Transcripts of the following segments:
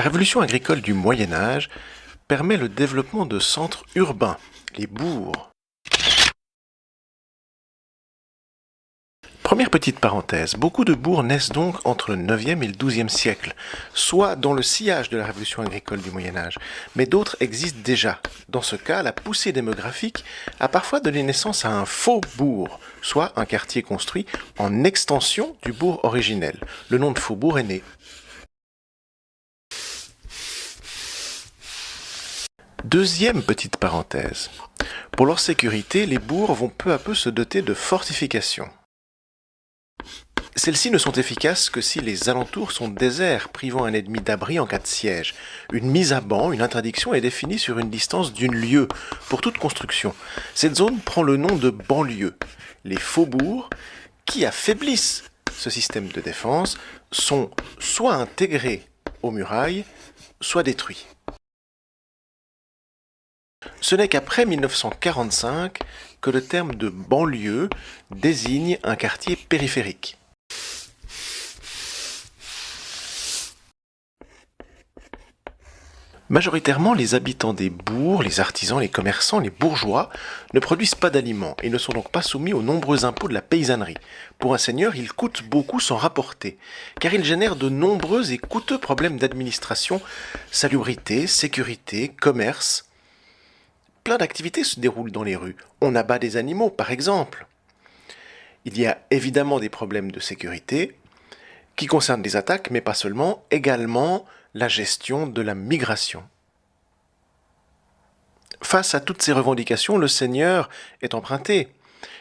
révolution agricole du Moyen Âge permet le développement de centres urbains, les bourgs. Première petite parenthèse, beaucoup de bourgs naissent donc entre le 9e et le 12e siècle, soit dans le sillage de la révolution agricole du Moyen Âge, mais d'autres existent déjà. Dans ce cas, la poussée démographique a parfois donné naissance à un faux bourg, soit un quartier construit en extension du bourg originel. Le nom de faubourg est né. Deuxième petite parenthèse. Pour leur sécurité, les bourgs vont peu à peu se doter de fortifications. Celles-ci ne sont efficaces que si les alentours sont déserts, privant un ennemi d'abri en cas de siège. Une mise à banc, une interdiction est définie sur une distance d'une lieue pour toute construction. Cette zone prend le nom de banlieue. Les faubourgs, qui affaiblissent ce système de défense, sont soit intégrés aux murailles, soit détruits. Ce n'est qu'après 1945 que le terme de banlieue désigne un quartier périphérique. Majoritairement, les habitants des bourgs, les artisans, les commerçants, les bourgeois ne produisent pas d'aliments et ne sont donc pas soumis aux nombreux impôts de la paysannerie. Pour un seigneur, ils coûtent beaucoup sans rapporter, car ils génèrent de nombreux et coûteux problèmes d'administration, salubrité, sécurité, commerce. Plein d'activités se déroulent dans les rues. On abat des animaux, par exemple. Il y a évidemment des problèmes de sécurité qui concernent les attaques, mais pas seulement, également la gestion de la migration. Face à toutes ces revendications, le seigneur est emprunté.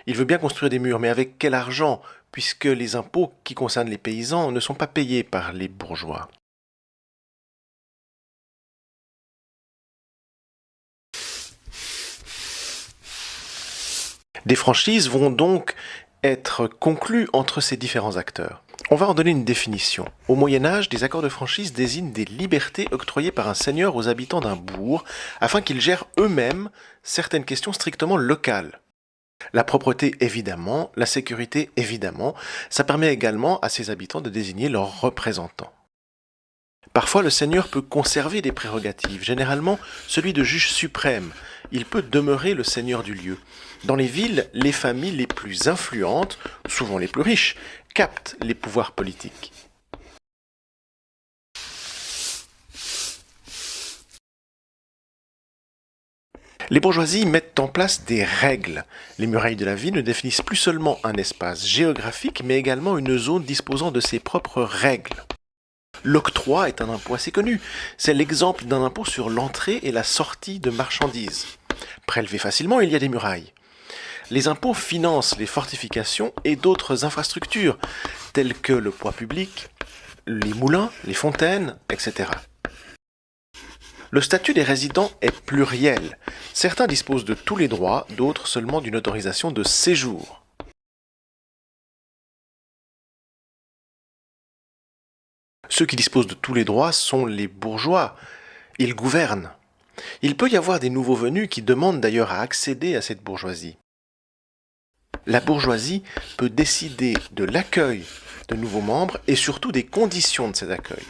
Il veut bien construire des murs, mais avec quel argent, puisque les impôts qui concernent les paysans ne sont pas payés par les bourgeois. Des franchises vont donc être conclues entre ces différents acteurs. On va en donner une définition. Au Moyen Âge, des accords de franchise désignent des libertés octroyées par un seigneur aux habitants d'un bourg afin qu'ils gèrent eux-mêmes certaines questions strictement locales. La propreté, évidemment, la sécurité, évidemment, ça permet également à ses habitants de désigner leurs représentants. Parfois, le seigneur peut conserver des prérogatives, généralement celui de juge suprême. Il peut demeurer le seigneur du lieu. Dans les villes, les familles les plus influentes, souvent les plus riches, captent les pouvoirs politiques. Les bourgeoisies mettent en place des règles. Les murailles de la ville ne définissent plus seulement un espace géographique, mais également une zone disposant de ses propres règles. L'octroi est un impôt assez connu. C'est l'exemple d'un impôt sur l'entrée et la sortie de marchandises. Prélevé facilement, il y a des murailles. Les impôts financent les fortifications et d'autres infrastructures, telles que le poids public, les moulins, les fontaines, etc. Le statut des résidents est pluriel. Certains disposent de tous les droits, d'autres seulement d'une autorisation de séjour. Ceux qui disposent de tous les droits sont les bourgeois. Ils gouvernent. Il peut y avoir des nouveaux venus qui demandent d'ailleurs à accéder à cette bourgeoisie. La bourgeoisie peut décider de l'accueil de nouveaux membres et surtout des conditions de cet accueil.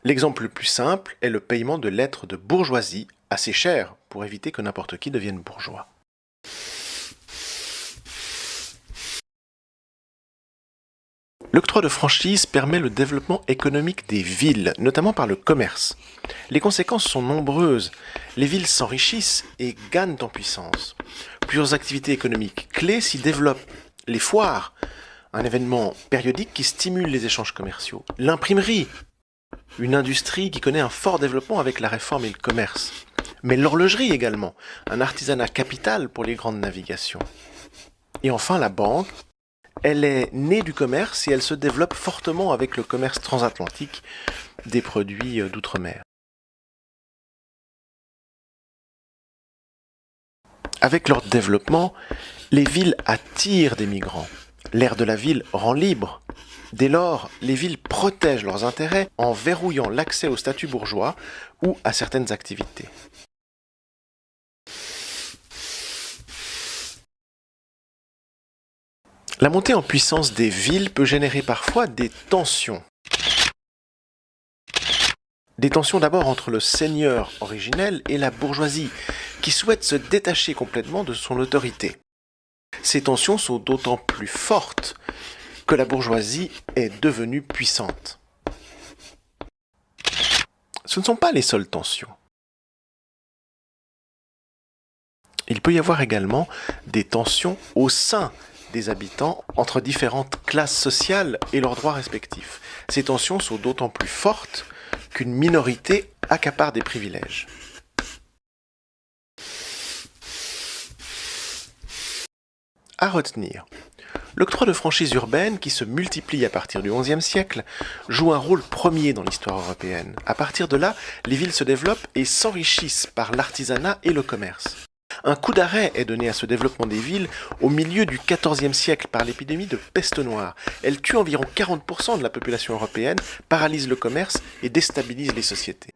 L'exemple le plus simple est le paiement de lettres de bourgeoisie assez chères pour éviter que n'importe qui devienne bourgeois. L'octroi de franchise permet le développement économique des villes, notamment par le commerce. Les conséquences sont nombreuses. Les villes s'enrichissent et gagnent en puissance. Plusieurs activités économiques clés s'y développent. Les foires, un événement périodique qui stimule les échanges commerciaux. L'imprimerie, une industrie qui connaît un fort développement avec la réforme et le commerce. Mais l'horlogerie également, un artisanat capital pour les grandes navigations. Et enfin la banque. Elle est née du commerce et elle se développe fortement avec le commerce transatlantique des produits d'outre-mer. Avec leur développement, les villes attirent des migrants. L'air de la ville rend libre. Dès lors, les villes protègent leurs intérêts en verrouillant l'accès au statut bourgeois ou à certaines activités. La montée en puissance des villes peut générer parfois des tensions. Des tensions d'abord entre le seigneur originel et la bourgeoisie, qui souhaite se détacher complètement de son autorité. Ces tensions sont d'autant plus fortes que la bourgeoisie est devenue puissante. Ce ne sont pas les seules tensions. Il peut y avoir également des tensions au sein des habitants entre différentes classes sociales et leurs droits respectifs. Ces tensions sont d'autant plus fortes qu'une minorité accapare des privilèges. À retenir, l'octroi de franchise urbaine, qui se multiplie à partir du XIe siècle, joue un rôle premier dans l'histoire européenne. À partir de là, les villes se développent et s'enrichissent par l'artisanat et le commerce. Un coup d'arrêt est donné à ce développement des villes au milieu du XIVe siècle par l'épidémie de peste noire. Elle tue environ 40% de la population européenne, paralyse le commerce et déstabilise les sociétés.